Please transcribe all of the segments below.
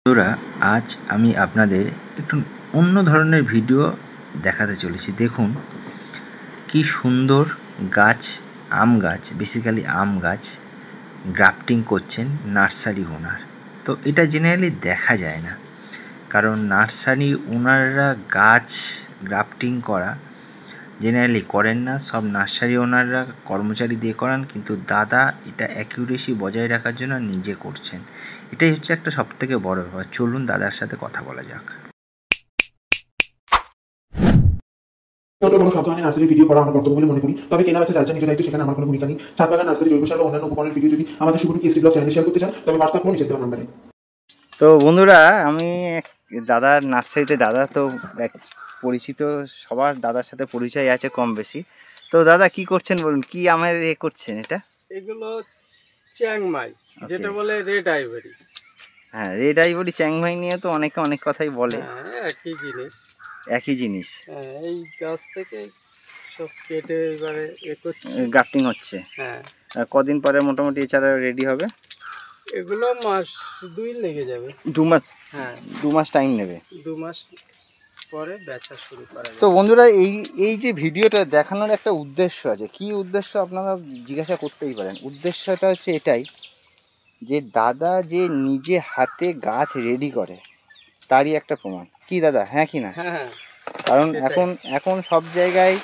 বন্ধুরা, আজ আমি আপনাদের একটু অন্য ধরনের ভিডিও দেখাতে চলেছি। দেখুন কি সুন্দর গাছ, আম গাছ, বেসিক্যালি আম গাছ গ্রাফটিং করছেন নার্সারি ওনার। তো এটা জেনারেলি দেখা যায় না, কারণ নার্সারি ওনাররা গাছ গ্রাফটিং করা জেনারেলি করেন না, সব নার্সারি ওনাররা কর্মচারী দিয়ে করান। কিন্তু দাদা এটা অ্যাকিউরেসি বজায় রাখার জন্য নিজে করছেন। এটাই হচ্ছে একটা সবথেকে বড় ব্যাপার। চলুন দাদার সাথে কথা বলা যাক। কোনো সপ্তাহে নার্সারি ভিডিও করা আমার কর্তব্য বলে মনে করি, তবে কেনা বেচা যার নিজ দায়িত্ব, সেখানে আমার কোনো ভূমিকা নেই। ছাদ বাগান, নার্সারি, জৈব সার বা অন্যান্য উপকরণের ভিডিও যদি আমাদের শুভ কেসরি ব্লগ চ্যানেলে শেয়ার করতে চান, তবে হোয়াটসঅ্যাপ ফোন নিচে দেওয়া নাম্বারে। তো বন্ধুরা, আমি দাদার নার্সারিতে, দাদা তো এক পরিচিত, সবার দাদার সাথে পরিচয় আছে কম বেশি। তো দাদা কি করছেন বলুন, কি আমের করছেন এটা? এগুলো চ্যাংমাই, যেটা বলে রেড আইভরি। হ্যাঁ, রেড আইভরি চ্যাংমাই নিয়ে তো অনেকে অনেক কথাই বলে। একই জিনিস, একই জিনিস। এই গাছ থেকে সব কেটে এবারে গ্রাফটিং হচ্ছে। হ্যাঁ, কদিন পরে মোটামুটি এছাড়া রেডি হবে? এগুলো মাস 2 লেগে যাবে। 2 মাস? হ্যাঁ, 2 মাস টাইম নেবে। 2 মাস পরে বেচা শুরু করা যাবে। তো বন্ধুরা, এই যে ভিডিওটা দেখানোর একটা উদ্দেশ্য আছে। কি উদ্দেশ্য আপনারা জিজ্ঞাসা করতেই পারেন। উদ্দেশ্যটা হচ্ছে এটাই যে দাদা যে নিজে হাতে গাছ রেডি করে, তারই একটা প্রমাণ। কি দাদা, হ্যাঁ কি না? হ্যাঁ, কারণ এখন সব জায়গায়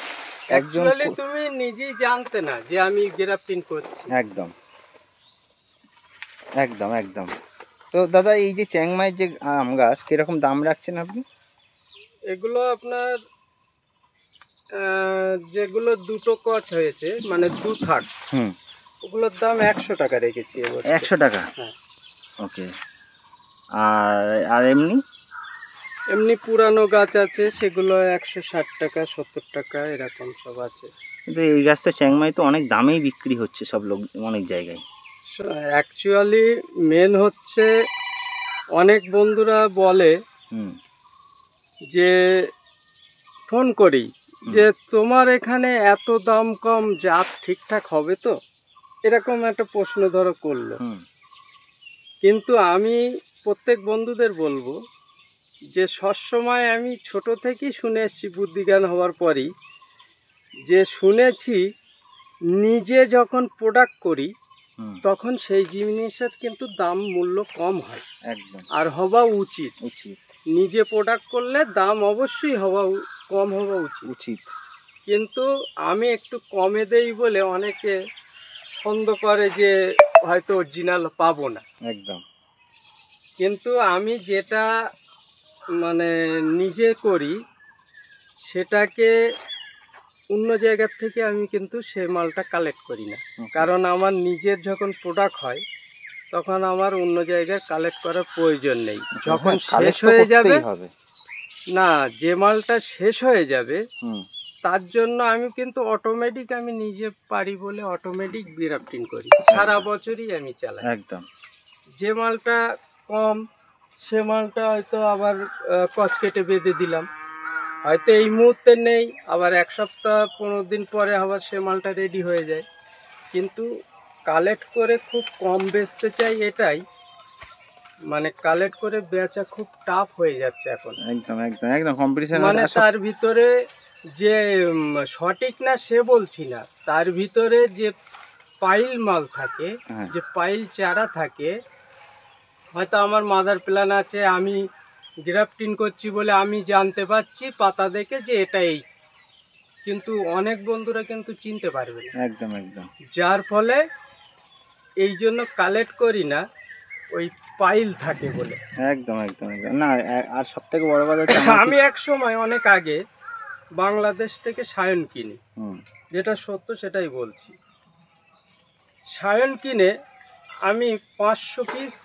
একজন, তুমি নিজেই জানতে না যে আমি গ্রাফটিং করছি। একদম একদম একদম। তো দাদা, এই যে চ্যাংমাইয়ের যে আম গাছ, কিরকম দাম রাখছেন আপনি? এগুলো আপনার যেগুলো দুটো কচ হয়েছে, মানে 2 থাক, ওগুলোর দাম 100 টাকা রেখেছি এবার। 100 টাকা? হ্যাঁ। ওকে। আর এমনি পুরানো গাছ আছে, সেগুলো 160 টাকা, 70 টাকা, এরকম সব আছে। কিন্তু এই গাছ তো চ্যাংমাই তো অনেক দামেই বিক্রি হচ্ছে সব লোক, অনেক জায়গায়। অ্যাকচুয়ালি মেন হচ্ছে, অনেক বন্ধুরা বলে যে, ফোন করি যে তোমার এখানে এত দাম কম, জাত ঠিকঠাক হবে তো, এরকম একটা প্রশ্ন ধরো করলো। কিন্তু আমি প্রত্যেক বন্ধুদের বলবো যে সবসময় আমি ছোট থেকেই শুনে এসেছি, বুদ্ধিজ্ঞান হওয়ার পরই যে শুনেছি, নিজে যখন প্রোডাক্ট করি তখন সেই জিনিসের কিন্তু দাম মূল্য কম হয়। একদম। আর হওয়া উচিত। নিজে প্রোডাক্ট করলে দাম অবশ্যই কম হওয়া উচিত। কিন্তু আমি একটু কমে দেই বলে অনেকে সন্দেহ করে যে হয়তো অরিজিনাল পাবো না। একদম। কিন্তু আমি যেটা মানে নিজে করি, সেটাকে অন্য জায়গার থেকে আমি কিন্তু সে মালটা কালেক্ট করি না। কারণ আমার নিজের যখন প্রোডাক্ট হয়, তখন আমার অন্য জায়গায় কালেক্ট করার প্রয়োজন নেই। যখন শেষ হয়ে যাবে, না, যে মালটা শেষ হয়ে যাবে, তার জন্য আমি কিন্তু অটোমেটিক, আমি নিজে পারি বলে অটোমেটিক গ্রাফটিং করি। সারা বছরই আমি চালাই। একদম। যে মালটা কম, সে মালটা হয়তো আবার কচ কেটে বেঁধে দিলাম, হয়তো এই মুহূর্তে নেই, আবার 1 সপ্তাহ 15 দিন পরে আবার সে মালটা রেডি হয়ে যায়। কিন্তু কালেক্ট করে খুব কম বেচতে চাই, এটাই মানে কালেক্ট করে বেচা খুব টাফ হয়ে যাচ্ছে এখন। একদম একদম একদম কম্পিটিশন। মানে তার ভিতরে যে সঠিক না সে বলছি না, তার ভিতরে যে পাইল মাল থাকে, যে পাইল চারা থাকে, হয়তো আমার মাদার প্ল্যান আছে, আমি গ্রাফটিং করছি বলে আমি জানতে পারছি পাতা দেখে যে এটাই, কিন্তু অনেক বন্ধুরা কিন্তু চিনতে পারবে না। একদম একদম। যার ফলে এই জন্য কালেক্ট করি না, ওই পাইল থাকে বলে। একদম একদম একদম। না, আর সব থেকে বড় কথা, আমি এক সময় অনেক আগে বাংলাদেশ থেকে সায়ন কিনি, যেটা সত্য সেটাই বলছি। সায়ন কিনে আমি 500 পিস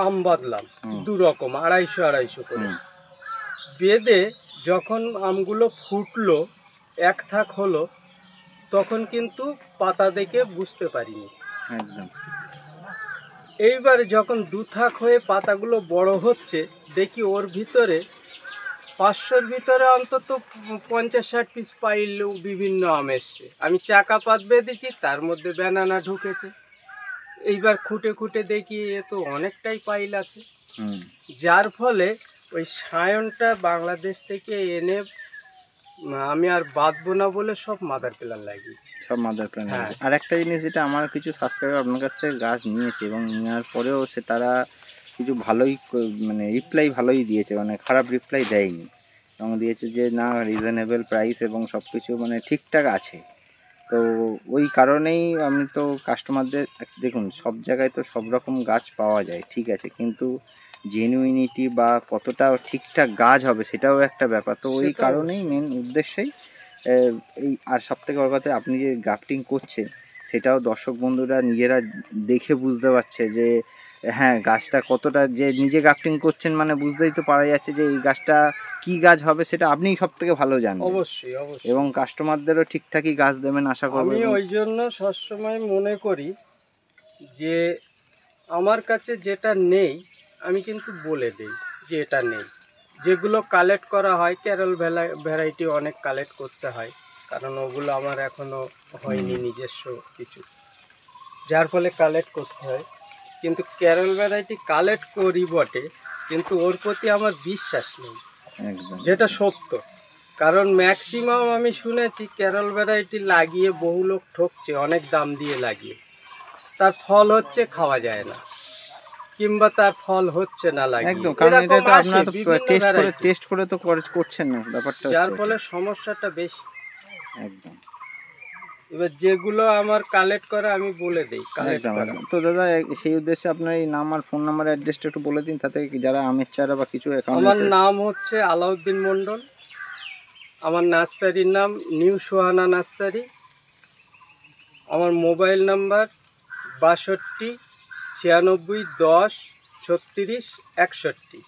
আম বাঁধলাম, 2 রকম 250 করে বেঁধে, যখন আমগুলো ফুটলো, 1 থাক হলো, তখন কিন্তু পাতা দেখে বুঝতে পারিনি। একদম। এইবার যখন 2 থাক হয়ে পাতাগুলো বড় হচ্ছে, দেখি ওর ভিতরে 500-র ভিতরে অন্তত 50-60 পিস পাইল বিভিন্ন আম এসছে। আমি চাকা পাত বেঁধেছি, তার মধ্যে ব্যানানা ঢুকেছে। এইবার খুঁটে খুঁটে দেখি এ তো অনেকটাই পাইল আছে। যার ফলে ওই সায়নটা বাংলাদেশ থেকে এনে আমি আর বাঁধবো না বলে সব মাদার প্ল্যান লাগিয়েছি। সব মাদার প্ল্যান। হ্যাঁ। আর একটা জিনিস যেটা আমার কিছু সাবস্ক্রাইবার আপনার কাছ থেকে গাছ নিয়েছে এবং নেওয়ার পরেও তারা কিছু ভালোই মানে রিপ্লাই ভালোই দিয়েছে, মানে খারাপ রিপ্লাই দেয়নি এবং দিয়েছে যে না রিজনেবল প্রাইস এবং সব কিছু মানে ঠিকঠাক আছে। তো ওই কারণেই আমি তো কাস্টমারদের দেখুন সব জায়গায় তো সব রকম গাছ পাওয়া যায় ঠিক আছে, কিন্তু জেনুইনিটি বা কতটা ঠিকঠাক গাছ হবে সেটাও একটা ব্যাপার। তো ওই কারণেই মেন উদ্দেশ্যেই এই আর সবথেকে বড় কথা আপনি যে গ্রাফটিং করছেন সেটাও দর্শক বন্ধুরা নিজেরা দেখে বুঝতে পারছে যে হ্যাঁ গাছটা কতটা, যে নিজে গ্রাফটিং করছেন মানে বুঝতেই তো পারা যাচ্ছে যে এই গাছটা কি গাছ হবে সেটা আপনিই সব থেকে ভালো জানেন। অবশ্যই অবশ্যই। এবং কাস্টমারদেরও ঠিকঠাকই গাছ দেবেন আশা করব। আমি ওই জন্য সবসময় মনে করি যে আমার কাছে যেটা নেই আমি কিন্তু বলে দিই যে এটা নেই। যেগুলো কালেক্ট করা হয় ক্যারল ভ্যারাইটি অনেক কালেক্ট করতে হয়, কারণ ওগুলো আমার এখনও হয়নি নিজস্ব কিছু, যার ফলে কালেক্ট করতে হয়। কিন্তু ক্যারল ভ্যারাইটি কালেক্ট করি বটে, কিন্তু ওর প্রতি আমার বিশ্বাস নেই, যেটা সত্য। কারণ ম্যাক্সিমাম আমি শুনেছি ক্যারল ভ্যারাইটি লাগিয়ে বহু লোক ঠকছে, অনেক দাম দিয়ে লাগিয়ে, তার ফল হচ্ছে খাওয়া যায় না, কিংবা তার ফল হচ্ছে না লাগিয়ে। একদম, কারণ এটা তো আপনারা টেস্ট করে তো করছেন না ব্যাপারটা, যার ফলে সমস্যাটা বেশি। একদম। এবার যেগুলো আমার কালেক্ট করা আমি বলে দিই কালেক্ট করা। তো দাদা সেই উদ্দেশ্যে আপনার এই নাম আর ফোন নাম্বার অ্যাড্রেসটা একটু বলে দিন, তাতে যারা আমের চারা বা কিছু অ্যাকাউন্ট। আমার নাম হচ্ছে আলাউদ্দিন মণ্ডল, আমার নার্সারির নাম নিউ সোহানা নার্সারি। আমার মোবাইল নাম্বার 62 96 10 36 61।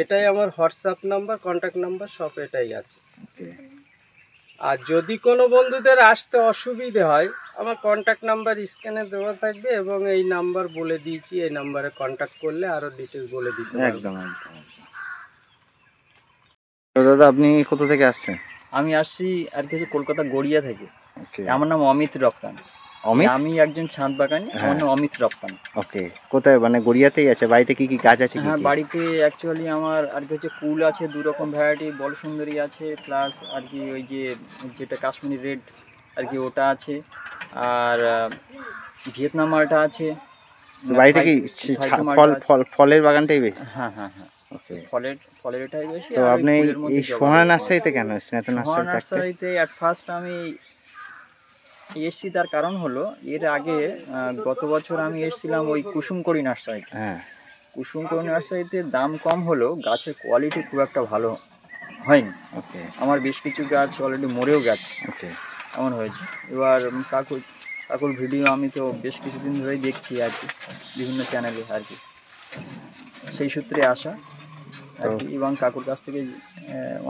এটাই আমার হোয়াটসঅ্যাপ নাম্বার, কন্ট্যাক্ট নাম্বার সব এটাই আছে। আর যদি কোনো বন্ধুদের আসতে অসুবিধে হয় আমার কন্ট্যাক্ট নাম্বার স্ক্যানে দেওয়া থাকবে এবং এই নাম্বার বলে দিয়েছি, এই নাম্বারে কন্ট্যাক্ট করলে আরও ডিটেলস বলে দিতে পারবো। একদম একদম। তো দাদা আপনি কোথা থেকে আসছেন? আমি আসছি আর কিছু কলকাতা গড়িয়া থেকে। আমার নাম অমিত রপ্তান। আমি একজন ছাদ বাগানি, আমার নাম অমিত রপ্তান। ওকে, কোথায় মানে গড়িয়াতেই আছে? বাড়িতে কি কি গাছ আছে? হ্যাঁ, বাড়িতে অ্যাকচুয়ালি আমার আর কি হচ্ছে কুল আছে, 2 রকম ভ্যারাইটি, বল সুন্দরী আছে, প্লাস আর কি ওই যেটা কাশ্মীরি রেড আর কি ওটা আছে, আর ভিয়েতনাম মালটা আছে। বাড়িতে কি ফলের বাগানটাই বেশি? হ্যাঁ হ্যাঁ হ্যাঁ, ওকে, ফলের এটাই বেশি। তো আপনি এই সোহানা নার্সারিতে কেন এসেছেন? এত নার্সারিতে অ্যাট ফার্স্ট আমি এসছি, তার কারণ হলো এর আগে গত বছর আমি এসেছিলাম ওই কুসুমকড়ি নার্সারিতে। হ্যাঁ, কুসুমকড়ি নার্সারিতে দাম কম হলেও গাছের কোয়ালিটি খুব একটা ভালো হয়নি। ওকে, আমার বেশ কিছু গাছ অলরেডি মরেও গেছে। ওকে, এমন হয়েছে। এবার কাকুর ভিডিও আমি তো বেশ কিছুদিন ধরেই দেখছি আর কি, বিভিন্ন চ্যানেলে আর কি, সেই সূত্রে আসা আর কি। এবং কাকুর কাছ থেকে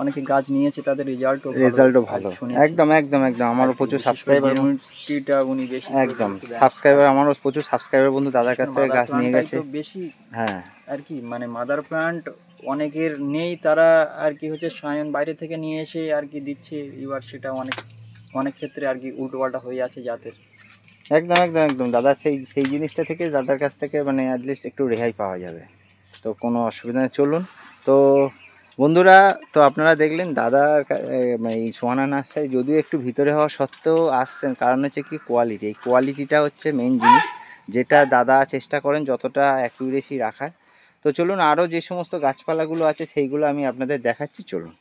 অনেকে গাছ নিয়েছে, তাদের রেজাল্টও ভালো। একদম একদম একদম। আমারও প্রচুর সাবস্ক্রাইবার, উনি বেশি একদম সাবস্ক্রাইবার, আমারও প্রচুর সাবস্ক্রাইবার বন্ধু দাদার কাছ থেকে গাছ নিয়ে গেছে বেশি। হ্যাঁ আর কি, মানে মাদার প্লান্ট অনেকের নেই, তারা আর কি হচ্ছে সায়ন বাইরে থেকে নিয়ে এসে আর কি দিচ্ছে। এবার সেটা অনেক ক্ষেত্রে আর কি উল্টোপাল্টা হয়ে আছে জাতের। একদম একদম একদম দাদা, সেই জিনিসটা থেকে দাদার কাছ থেকে মানে অ্যাটলিস্ট একটু রেহাই পাওয়া যাবে, তো কোনো অসুবিধা নেই। চলুন তো বন্ধুরা, তো আপনারা দেখলেন দাদার এই সোহানা নার্সারি যদিও একটু ভিতরে হওয়া সত্ত্বেও আসছেন, কারণ হচ্ছে কি কোয়ালিটি, এই কোয়ালিটিটা হচ্ছে মেন জিনিস, যেটা দাদা চেষ্টা করেন যতটা অ্যাকুরেসি রাখার। তো চলুন আরও যে সমস্ত গাছপালাগুলো আছে সেইগুলো আমি আপনাদের দেখাচ্ছি, চলুন।